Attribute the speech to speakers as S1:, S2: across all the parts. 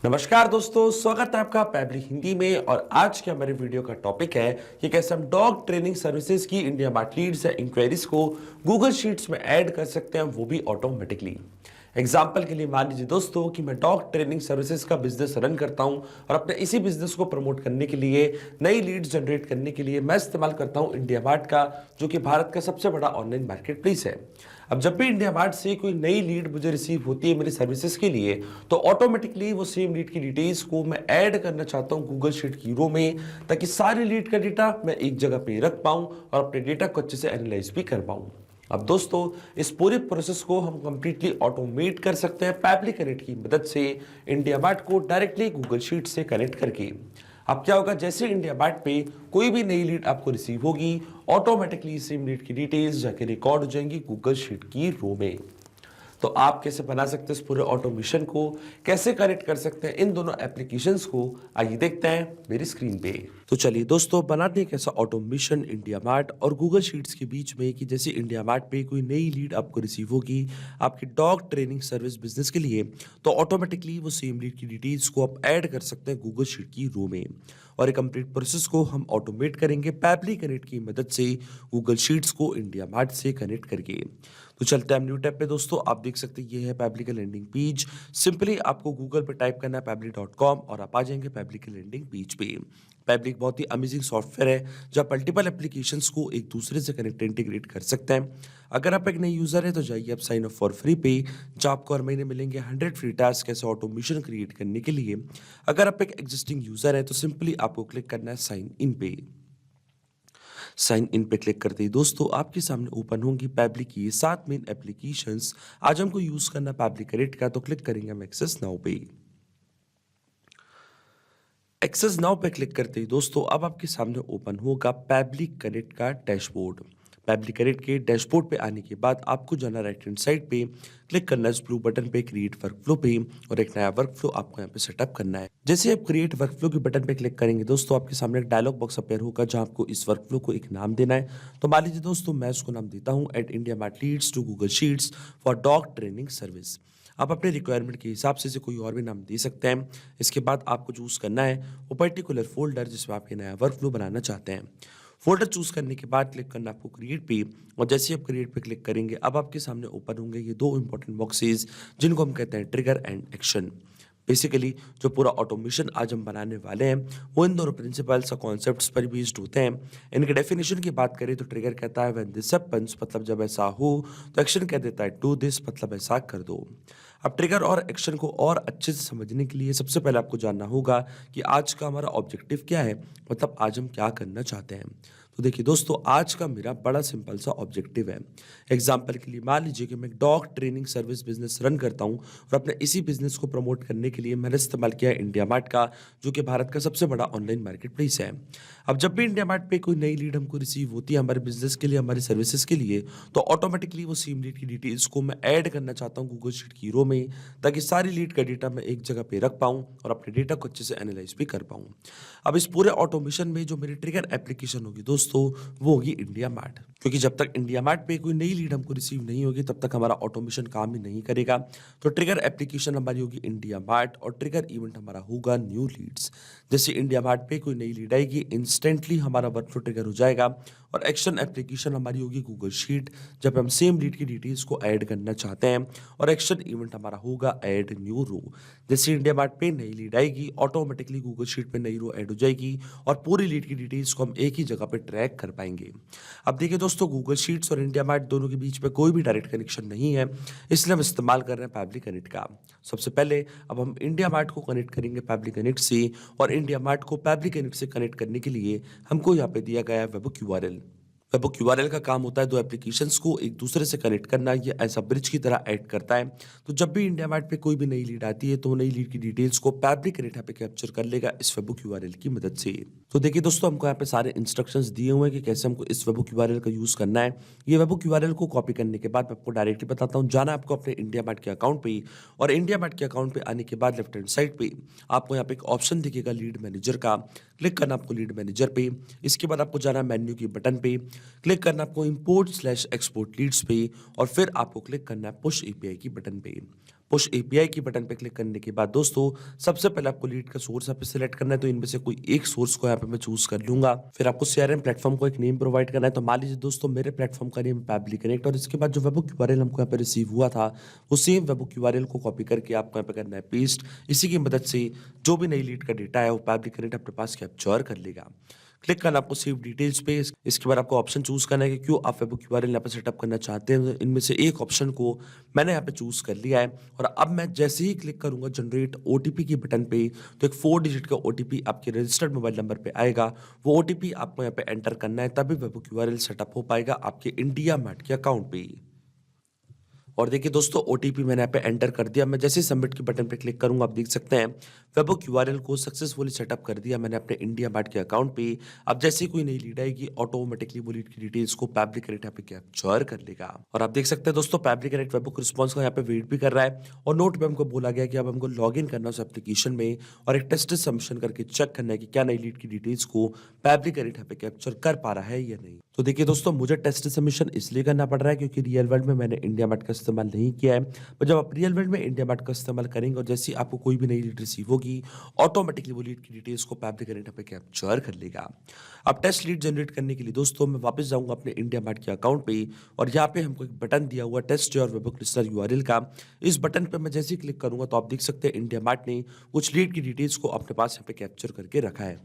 S1: नमस्कार दोस्तों, स्वागत है आपका पैबली हिंदी में। और आज के हमारे वीडियो का टॉपिक है कि कैसे हम डॉग ट्रेनिंग सर्विसेज की इंडिया मार्ट लीड्स या इंक्वायरीज को गूगल शीट्स में ऐड कर सकते हैं, वो भी ऑटोमेटिकली। एग्जाम्पल के लिए मान लीजिए दोस्तों कि मैं डॉग ट्रेनिंग सर्विसेज का बिजनेस रन करता हूं और अपने इसी बिजनेस को प्रमोट करने के लिए, नई लीड्स जनरेट करने के लिए मैं इस्तेमाल करता हूं इंडिया मार्ट का, जो कि भारत का सबसे बड़ा ऑनलाइन मार्केट प्लेस है। अब जब भी इंडिया मार्ट से कोई नई लीड मुझे रिसीव होती है मेरी सर्विसेज के लिए, तो ऑटोमेटिकली वो सेम लीड की डिटेल्स को मैं ऐड करना चाहता हूं गूगल शीट की रो में, ताकि सारी लीड का डेटा मैं एक जगह पे रख पाऊं और अपने डेटा को अच्छे से एनालाइज भी कर पाऊं। अब दोस्तों, इस पूरे प्रोसेस को हम कंप्लीटली ऑटोमेट कर सकते हैं पैबली कनेक्ट की मदद से, इंडिया मार्ट को डायरेक्टली गूगल शीट से कनेक्ट करके। अब क्या होगा, जैसे इंडिया मार्ट पे कोई भी नई लीड आपको रिसीव होगी, ऑटोमेटिकली सेम लीड की डिटेल्स जाके रिकॉर्ड हो जाएंगी गूगल शीट की रो में। तो आप कैसे बना सकते हैं इस पूरे ऑटोमेशन को, कैसे कनेक्ट कर सकते हैं इन दोनों एप्लीकेशंस को, आइए देखते हैं मेरी स्क्रीन पे। तो चलिए दोस्तों, बनाते हैं कैसा ऑटोमेशन इंडिया मार्ट और गूगल शीट्स के बीच में, कि जैसे इंडिया मार्ट पे कोई नई लीड आपको रिसीव होगी आपकी डॉग ट्रेनिंग सर्विस बिजनेस के लिए, तो ऑटोमेटिकली वो सेम लीड की डिटेल्स को आप ऐड कर सकते हैं गूगल शीट की रो में। और एक कंप्लीट प्रोसेस को हम ऑटोमेट करेंगे पैबली कनेक्ट की मदद से, गूगल शीट्स को इंडिया मार्ट से कनेक्ट करके। तो चलते हैं हम न्यू टैब पे दोस्तों। आप देख सकते हैं ये है पैबली का लैंडिंग पेज। सिंपली आपको गूगल पे टाइप करना है पैबली.com और आप आ जाएंगे पैबली के लैंडिंग पेज पे। पैबली एक बहुत ही अमेजिंग सॉफ्टवेयर है जहाँ मल्टीपल एप्लीकेशंस को एक दूसरे से कनेक्ट इंटीग्रेट कर सकते हैं। अगर आप एक नई यूजर है तो जाइए आप साइन अप फॉर फ्री पे, जहाँ आपको हर महीने मिलेंगे 100 फ्री टास्क कैसे ऑटोमेशन क्रिएट करने के लिए। अगर आप एक एग्जिस्टिंग यूजर है तो सिंपली आपको क्लिक करना है साइन इन पे। साइन इन पे क्लिक करते ही दोस्तों आपके सामने ओपन होंगी पैबली की ये 7 मेन एप्लीकेशंस। आज हमको यूज करना पैबली कनेक्ट का, तो क्लिक करेंगे हम एक्सेस नाउ पे। एक्सेस नाउ पे क्लिक करते ही दोस्तों अब आपके सामने ओपन होगा पैबली कनेक्ट का डैशबोर्ड। पैबली कनेक्ट के डैशबोर्ड पे आने के बाद आपको जाना राइट हैंड साइड पे, क्लिक करना है इस ब्लू बटन पे क्रिएट वर्कफ्लो पे, और एक नया वर्कफ्लो आपको यहाँ पे सेटअप करना है। जैसे आप क्रिएट वर्कफ्लो के बटन पे क्लिक करेंगे दोस्तों आपके सामने एक डायलॉग बॉक्स अपेयर होगा जहाँ आपको इस वर्कफ्लो को एक नाम देना है। तो मान लीजिए दोस्तों मैं उसको नाम देता हूँ at IndiaMART leads to Google Sheets for dog training service. आप अपने रिक्वायरमेंट के हिसाब से कोई और भी नाम दे सकते हैं। इसके बाद आपको चूज करना है वो पर्टिकुलर फोल्डर जिसमें आप ये नया वर्कफ्लो बनाना चाहते हैं। फोल्डर चूज करने के बाद क्लिक करना आपको क्रिएट पे, और जैसे आप क्रिएट पे क्लिक करेंगे अब आपके सामने ओपन होंगे ये दो इंपॉर्टेंट बॉक्सेस जिनको हम कहते हैं ट्रिगर एंड एक्शन। बेसिकली जो पूरा ऑटोमेशन आज हम बनाने वाले हैं वो इन दोनों प्रिंसिपल्स और कॉन्सेप्ट्स पर बेस्ड होते हैं। इनके डेफिनेशन की बात करें तो ट्रिगर कहता है व्हेन दिस हैपेंस, मतलब जब ऐसा हो, तो एक्शन कह देता है डू दिस, मतलब ऐसा कर दो। अब ट्रिगर और एक्शन को और अच्छे से समझने के लिए सबसे पहले आपको जानना होगा कि आज का हमारा ऑब्जेक्टिव क्या है, मतलब आज हम क्या करना चाहते हैं। तो देखिए दोस्तों, आज का मेरा बड़ा सिंपल सा ऑब्जेक्टिव है। एग्जाम्पल के लिए मान लीजिए कि मैं dog training service business run करता हूं और अपने इसी बिजनेस को प्रमोट करने के लिए मैंने इस्तेमाल किया है इंडिया मार्ट का, जो कि भारत का सबसे बड़ा ऑनलाइन मार्केट प्लेस है। अब जब भी इंडिया मार्ट पे कोई नई लीड हमको रिसीव होती है हमारे बिजनेस के लिए, हमारी सर्विसेज के लिए, तो ऑटोमेटिकली वो सेम लीड की डिटेल्स को मैं ऐड करना चाहता हूँ गूगल शीट की रो में, ताकि सारी लीड का डेटा मैं एक जगह पे रख पाऊँ और अपने डेटा को अच्छे से एनालाइज भी कर पाऊँ। अब इस पूरे ऑटोमेशन में जो मेरी ट्रिगर एप्लीकेशन होगी दोस्तों वो होगी इंडिया मार्ट, क्योंकि जब तक इंडिया मार्ट पे कोई नई लीड हमको रिसीव नहीं होगी तब तक हमारा ऑटोमेशन काम ही नहीं करेगा। तो ट्रिगर एप्लीकेशन हमारी होगी इंडिया मार्ट और ट्रिगर इवेंट हमारा होगा न्यू लीड्स। जैसे इंडिया मार्ट पे कोई नई लीड आएगी इंस्टेंटली हमारा वर्कफ्लो ट्रिगर हो जाएगा। और एक्शन एप्लीकेशन हमारी होगी गूगल शीट, जब हम सेम लीड की डिटेल्स को ऐड करना चाहते हैं। और एक्शन इवेंट हमारा होगा ऐड न्यू रो। जैसे इंडिया मार्ट पे नई लीड आएगी ऑटोमेटिकली गूगल शीट पे नई रो ऐड हो जाएगी और पूरी लीड की डिटेल्स को हम एक ही जगह पे ट्रैक कर पाएंगे। अब देखिए दोस्तों, गूगल शीट्स और इंडिया मार्ट दोनों के बीच में कोई भी डायरेक्ट कनेक्शन नहीं है, इसलिए हम इस्तेमाल कर रहे हैं पैबली कनेक्ट का। सबसे पहले अब हम इंडिया मार्ट को कनेक्ट करेंगे पैबली कनेक्ट से, और इंडिया मार्ट को पैबली कनेक्ट से कनेक्ट करने के लिए हमको यहाँ पे दिया गया है वेबहोok यूआरएल। वेबहोok यूआरएल का काम होता है दो एप्लीकेशंस को एक दूसरे से कनेक्ट करना, ये ऐसा ब्रिज की तरह ऐड करता है। तो जब भी इंडिया मार्ट पे कोई भी नई लीड आती है तो नई लीड की डिटेल्स को पैबली कनेक्ट यहाँ पे कैप्चर कर लेगा इस वेबहुक यूआरएल की मदद से। तो देखिए दोस्तों, हमको यहाँ पे सारे इंस्ट्रक्शंस दिए हुए हैं कि कैसे हमको इस वेबहुक यूआरएल का यूज करना है। ये वेबहुक यूआरएल को कॉपी करने के बाद मैं आपको डायरेक्टली बताता हूँ। जाना आपको अपने इंडिया मार्ट के अकाउंट पे, और इंडिया मार्ट के अकाउंट पे आने के बाद लेफ्ट हैंड साइड पे आपको यहाँ पे एक ऑप्शन दिखेगा लीड मैनेजर का, क्लिक करना आपको लीड मैनेजर पे। इसके बाद आपको जाना मेन्यू के बटन पे, क्लिक करना आपको इंपोर्ट स्लैश एक्सपोर्ट लीड्स पे, और फिर आपको क्लिक करना है पुश एपीआई की बटन पे। पुश एपीआई की बटन पे क्लिक करने के बाद दोस्तों सबसे पहले आपको लीड का सोर्स यहाँ पे सिलेक्ट करना है, तो इनमें से कोई एक सोर्स को यहाँ पे मैं चूज कर लूंगा। फिर आपको सीआरएम प्लेटफॉर्म को एक नेम प्रोवाइड करना है, तो मान लीजिए दोस्तों मेरे प्लेटफॉर्म का नेम पैबली कनेक्ट, और इसके बाद जो वेबो क्यूआरएल हमको यहाँ पे रिसीव हुआ था वो सेम वेबो क्यूआरएल को कॉपी करके आपको यहाँ पे करना है पेस्ट। इसी की मदद से जो भी नई लीड का डेटा है वो पैबली कनेक्ट अपने पास कैप्चर कर लेगा। क्लिक करना आपको सेव डिटेल्स पे। इसके बाद आपको ऑप्शन चूज करना है कि क्यों आप वेबो क्यूआरएल यहाँ पे सेटअप करना चाहते हैं। तो इनमें से एक ऑप्शन को मैंने यहाँ पे चूज कर लिया है, और अब मैं जैसे ही क्लिक करूंगा जनरेट ओटीपी की बटन पे, तो एक 4 डिजिट का ओटीपी आपके रजिस्टर्ड मोबाइल नंबर पे आएगा। वो ओटीपी आपको यहाँ पे एंटर करना है, तभी वेबो क्यूआरएल सेटअप हो पाएगा आपके इंडिया मार्ट के अकाउंट पे। और देखिए दोस्तों ओटीपी मैंने यहाँ पे एंटर कर दिया। मैं जैसे ही सबमिट के बटन पे क्लिक करूंगा आप देख सकते हैं वेबो क्यूआरएल को सक्सेसफुली सेटअप कर दिया मैंने अपने इंडिया मार्ट के अकाउंट पे। अब जैसे ही कोई नई लीड आएगी ऑटोमेटिकली वो लीड की डिटेल्स को पैबली कनेक्ट यहाँ पे कैप्चर कर लेगा। और आप देख सकते हैं दोस्तों पैबली कनेक्ट वेबो को रिस्पॉन्स का यहाँ पे वेट भी कर रहा है, और नोट पे हमको बोला गया कि अब हमको लॉग इन करना है उस एप्लीकेशन में और एक टेस्ट सबमिशन करके चेक करना है कि क्या नई लीड की डिटेल्स को पैबली कनेक्ट यहाँ पे कैप्चर कर पा रहा है या नहीं। तो देखिए दोस्तों मुझे टेस्ट सबमिशन इसलिए करना पड़ रहा है क्योंकि रियल वर्ल्ड में मैंने इंडिया मार्ट का इस्तेमाल नहीं किया है। पर जब आप रियल वर्ल्ड में इंडिया मार्ट का इस्तेमाल करेंगे और जैसे ही आपको कोई भी नई लीड रिसीव होगी ऑटोमेटिकली वो लीड की डिटेल्स को पैबली कनेक्ट पे कैप्चर कर लेगा। अब टेस्ट लीड जनरेट करने के लिए दोस्तों मैं वापस जाऊंगा अपने इंडिया मार्ट के अकाउंट पे, और यहाँ पे हमको एक बटन दिया हुआ test your webhook listener URL का। इस बटन पे मैं जैसे ही क्लिक करूंगा तो आप देख सकते हैं इंडिया मार्ट ने कुछ लीड की डिटेल्स को अपने पास यहाँ पे कैप्चर करके रखा है।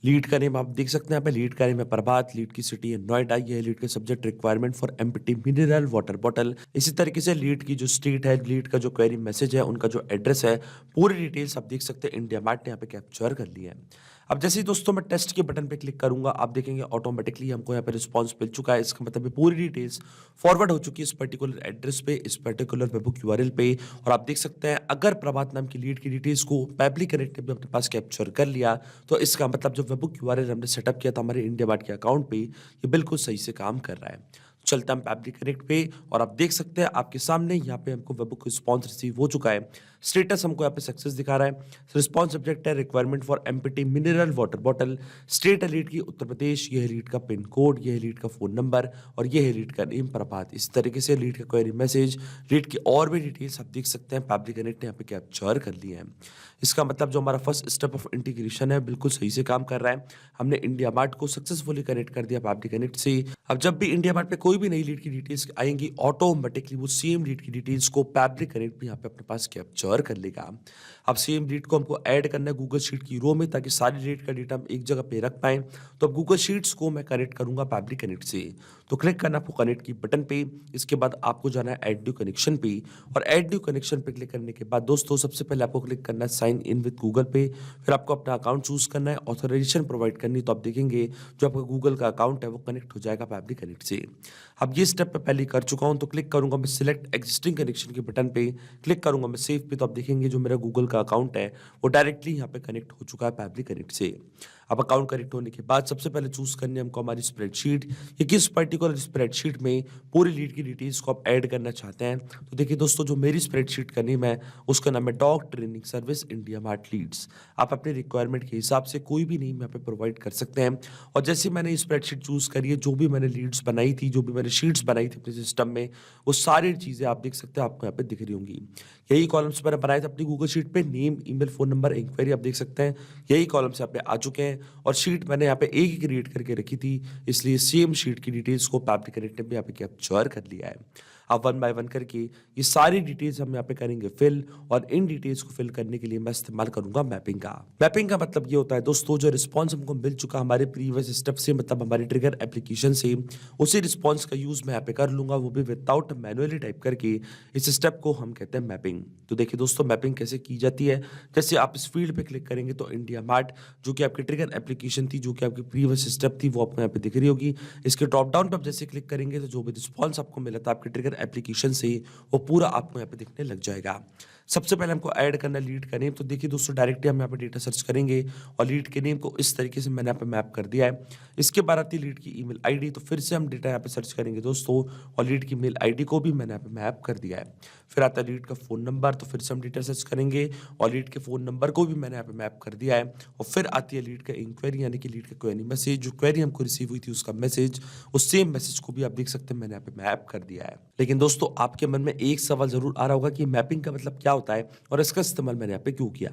S1: लीड का नेम आप देख सकते हैं यहाँ पे, लीड का नेम है प्रभात, लीड की सिटी है नोएडा, ये है लीड का subject requirement for empty mineral water bottle. इसी तरीके से लीड की जो स्टेट है, लीड का जो क्वेरी मैसेज है, उनका जो एड्रेस है, पूरी डिटेल्स आप देख सकते हैं इंडिया मार्ट ने यहाँ पे कैप्चर कर लिया है। अब जैसे ही दोस्तों मैं टेस्ट के बटन पे क्लिक करूंगा आप देखेंगे ऑटोमेटिकली हमको यहाँ पे रिस्पांस मिल चुका है। इसका मतलब ये पूरी डिटेल्स फॉरवर्ड हो चुकी है इस पर्टिकुलर एड्रेस पे, इस पर्टिकुलर वेबो क्यूआरएल पे। और आप देख सकते हैं अगर प्रभात नाम की लीड की डिटेल्स को पैबली कनेक्ट ने भी अपने पास कैप्चर कर लिया तो इसका मतलब जो वेबो क्यूआरएल हमने सेटअप किया था हमारे इंडिया मार्ट के अकाउंट पे, ये बिल्कुल सही से काम कर रहा है। चलते हैं हम पैबली कनेक्ट पे, और आप देख सकते हैं आपके सामने यहाँ पे हमको वेबो को रिस्पॉन्स रिसीव हो चुका है। स्टेटस हमको यहाँ पे सक्सेस दिखा रहा है। रिस्पॉन्स सब्जेक्ट है requirement for empty mineral water bottle, state है लीड की उत्तर प्रदेश, ये है लीड का पिन कोड, ये है लीड का फोन नंबर, और ये है लीड का नेम प्रभात। इस तरीके से लीड का क्वेरी मैसेज, लीड की और भी डिटेल्स आप देख सकते हैं पैबली कनेक्ट ने यहाँ पे कैप्चर कर लिया है। इसका मतलब जो हमारा फर्स्ट स्टेप ऑफ इंटीग्रेशन है बिल्कुल सही से काम कर रहा है। हमने इंडिया मार्ट को सक्सेसफुली कनेक्ट कर दिया पैबली कनेक्ट से। अब जब भी इंडिया मार्ट पे कोई भी नई लीड की डिटेल्स आएंगी ऑटोमेटिकली वो सेम लीड की डिटेल्स को पैबली कनेक्ट भी यहाँ पे अपने पास कैप्चर कर लेगा। अब सेम लीड को हमको ऐड करना है गूगल शीट की रो में ताकि सारी लीड का डेटा हम एक जगह पे रख पाए। तो अब गूगल शीट्स को मैं कनेक्ट करूंगा पैबली कनेक्ट से। तो क्लिक करना आपको कनेक्ट की बटन पे, इसके बाद आपको जाना है ऐड न्यू कनेक्शन पे, और ऐड न्यू कनेक्शन पे क्लिक करने के बाद दोस्तों सबसे पहले आपको क्लिक करना है साइन इन विद गूगल पे। फिर आपको अपना अकाउंट चूज करना है, ऑथराइजेशन प्रोवाइड करनी, तो आप देखेंगे जो आपका गूगल का अकाउंट है वो कनेक्ट हो जाएगा पैबली कनेक्ट से। अब ये स्टेप मैं पहले कर चुका हूं, तो क्लिक करूंगा मैं सिलेक्ट एग्जिस्टिंग कनेक्शन के बटन पे, क्लिक करूंगा मैं सेव पे, तो आप देखेंगे जो मेरा गूगल का अकाउंट है वो डायरेक्टली यहाँ पे कनेक्ट हो चुका है पैबली कनेक्ट से। अब अकाउंट कनेक्ट होने के बाद सबसे पहले चूज करनी है हमको हमारी स्प्रेडशीट, ये किस पर्टिकुलर स्प्रेडशीट में पूरी लीड की डिटेल्स को आप ऐड करना चाहते हैं। तो देखिए दोस्तों जो मेरी स्प्रेडशीट का नेम है उसका नाम है dog training service IndiaMART leads. आप अपने रिक्वायरमेंट के हिसाब से कोई भी नेम यहाँ पे प्रोवाइड कर सकते हैं। और जैसे मैंने स्प्रेडशीट चूज करी है, जो भी मैंने लीड्स बनाई थी, जो भी मैंने शीट्स बनाई थी अपने सिस्टम में, वो सारी चीजें आप देख सकते हैं आपको यहाँ पे दिख रही होंगी। यही कॉलम्स मैंने बनाए थे अपनी गूगल शीट पे, name, email, phone number, inquiry, आप देख सकते हैं यही कॉलम्स यहाँ पे आ चुके हैं। और शीट मैंने यहाँ पे एक ही क्रिएट करके रखी थी, इसलिए सेम शीट की डिटेल्स को पैबली कनेक्ट ने भी यहाँ पे कैप्चर कर लिया है। अब वन बाय वन करके ये सारी डिटेल्स हम यहाँ पे करेंगे फिल, और इन डिटेल्स को फिल करने के लिए मैं इस्तेमाल करूंगा मैपिंग का। मैपिंग का मतलब ये होता है दोस्तों जो रिस्पॉन्स हमको मिल चुका हमारे प्रीवियस स्टेप से, मतलब हमारी ट्रिगर एप्लीकेशन से, उसी रिस्पॉन्स का यूज मैं यहाँ पे कर लूंगा, वो भी विदाउट मैनुअली टाइप करके। इस स्टेप को हम कहते हैं मैपिंग। तो देखिए दोस्तों मैपिंग कैसे की जाती है, जैसे आप इस फील्ड पे क्लिक करेंगे तो इंडिया मार्ट जो कि आपकी ट्रिगर एप्लीकेशन थी, जो कि आपकी प्रीवियस स्टेप थी, वो आपको यहाँ पे दिख रही होगी। इसके ड्रॉप डाउन पे आप जैसे क्लिक करेंगे तो जो भी रिस्पॉन्स आपको मिला था आपके ट्रिगर एप्लीकेशन से, वो पूरा आपको यहाँ पे दिखने लग जाएगा। सबसे पहले हमको ऐड करना है लीड का नेम। तो देखिए दोस्तों, डायरेक्टली हम यहाँ पे डेटा सर्च करेंगे और लीड के नेम को इस तरीके से मैंने यहाँ पे मैप कर दिया है। इसके बाद आती है लीड की ईमेल आईडी। तो फिर से हम डेटा यहाँ पे सर्च करेंगे दोस्तों, और लीड की मेल आईडी को भी मैंने यहाँ पे मैप कर दिया है। फिर आता है लीड का फ़ोन नंबर। तो फिर से हम डेटा सर्च करेंगे और लीड के फ़ोन नंबर को भी मैंने यहाँ पे मैप कर दिया है। और फिर आती है लीड का इंक्वायरी, यानी कि लीड का क्वेरी मैसेज। जो क्वेरी हमको रिसीव हुई थी उसका मैसेज, उस सेम मैसेज को भी आप देख सकते हैं मैंने यहाँ पे मैप कर दिया है। लेकिन दोस्तों, आपके मन में एक सवाल ज़रूर आ रहा होगा कि मैपिंग का मतलब क्या होता है और इसका इस्तेमाल मैंने यहाँ पे क्यों किया।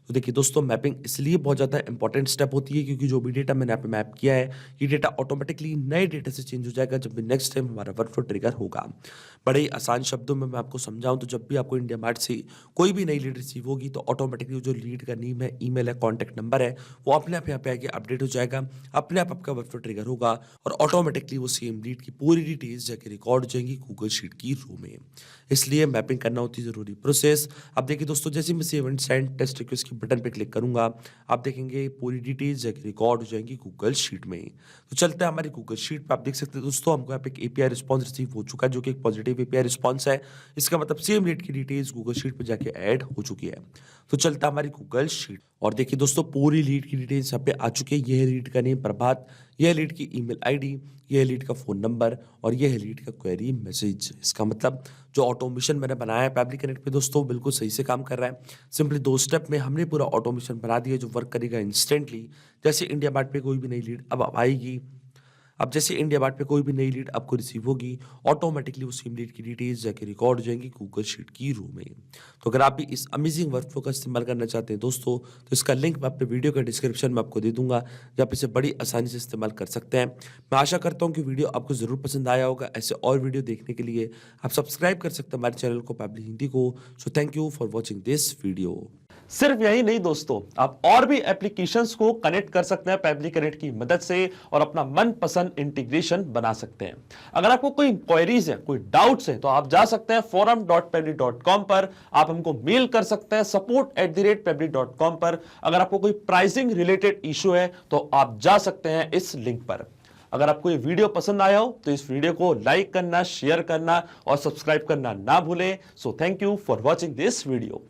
S1: तो देखिए दोस्तों, मैपिंग इसलिए बहुत ज़्यादा इंपॉर्टेंट स्टेप होती है क्योंकि जो भी डेटा मैंने यहाँ पे मैप किया है, ये डेटा ऑटोमेटिकली नए डेटा से चेंज हो जाएगा जब भी नेक्स्ट टाइम हमारा वर्कफ्लो ट्रिगर होगा। बड़े ही आसान शब्दों में मैं आपको समझाऊं तो जब भी आपको इंडिया मार्ट से कोई भी नई लीड रिसीव होगी तो ऑटोमेटिकली जो लीड का नेम है, ईमेल है, कॉन्टैक्ट नंबर है, वो अपने आप यहाँ पे आके अपडेट हो जाएगा। अपने आप आपका वर्कफ्लो ट्रिगर होगा और ऑटोमेटिकली वो सेम लीड की पूरी डिटेल्स जाके रिकॉर्ड हो जाएंगी गूगल शीट की रो में। इसलिए मैपिंग करना होती है ज़रूरी प्रोसेस। अब देखिए दोस्तों, जैसे मैं save and send test request की बटन पे क्लिक करूंगा, आप देखेंगे पूरी डिटेल्स जाके रिकॉर्ड हो जाएंगी गूगल शीट में। तो चलते हैं हमारी गूगल शीट पे। आप देख सकते हैं दोस्तों, हमको यहाँ पे एक एपीआई रिस्पॉन्स रिसीव हो चुका है जो कि एक पॉजिटिव एपीआई रिस्पॉन्स है। इसका मतलब सेम लीड की डिटेल्स गूगल शीट पे जाके ऐड हो चुकी है। तो चलता है हमारी गूगल शीट और देखिए दोस्तों, पूरी लीड की डिटेल्स यहाँ पे आ चुकी है। यह है लीड का नेम प्रभात, यह है लीड की ईमेल आईडी, यह है लीड का फ़ोन नंबर और यह है लीड का क्वेरी मैसेज। इसका मतलब जो ऑटोमेशन मैंने बनाया है पैब्लिक कनेक्ट पे दोस्तों, बिल्कुल सही से काम कर रहा है। सिंपली 2 स्टेप में हमने पूरा ऑटोमेशन बना दिया जो वर्क करेगा इंस्टेंटली। जैसे इंडिया मार्ट पे कोई भी नई लीड अब आएगी, अब जैसे इंडिया मार्ट पे कोई भी नई लीड आपको रिसीव होगी, ऑटोमेटिकली वो सेम लीड की डिटेल्स जाके रिकॉर्ड हो जाएंगी गूगल शीट की रो में। तो अगर आप भी इस अमेजिंग वर्कफ्लो का इस्तेमाल करना चाहते हैं दोस्तों, तो इसका लिंक मैं अपने वीडियो के डिस्क्रिप्शन में आपको दे दूंगा, जहाँ आप इसे बड़ी आसानी से इस्तेमाल कर सकते हैं। मैं आशा करता हूँ कि वीडियो आपको ज़रूर पसंद आया होगा। ऐसे और वीडियो देखने के लिए आप सब्सक्राइब कर सकते हैं हमारे चैनल को पैब्लिक हिंदी को। So thank you for watching this video.
S2: सिर्फ यही नहीं दोस्तों, आप और भी एप्लीकेशंस को कनेक्ट कर सकते हैं पैब्लिक कनेक्ट की मदद से और अपना मनपसंद इंटीग्रेशन बना सकते हैं। अगर आपको कोई इंक्वायरीज है, कोई डाउट्स है, तो आप जा सकते हैं forum.pebble.com पर। आप हमको मेल कर सकते हैं support@pebble.com पर। अगर आपको कोई प्राइसिंग रिलेटेड इशू है तो आप जा सकते हैं इस लिंक पर। अगर आपको ये वीडियो पसंद आया हो तो इस वीडियो को लाइक करना, शेयर करना और सब्सक्राइब करना ना भूलें। So thank you for watching this video.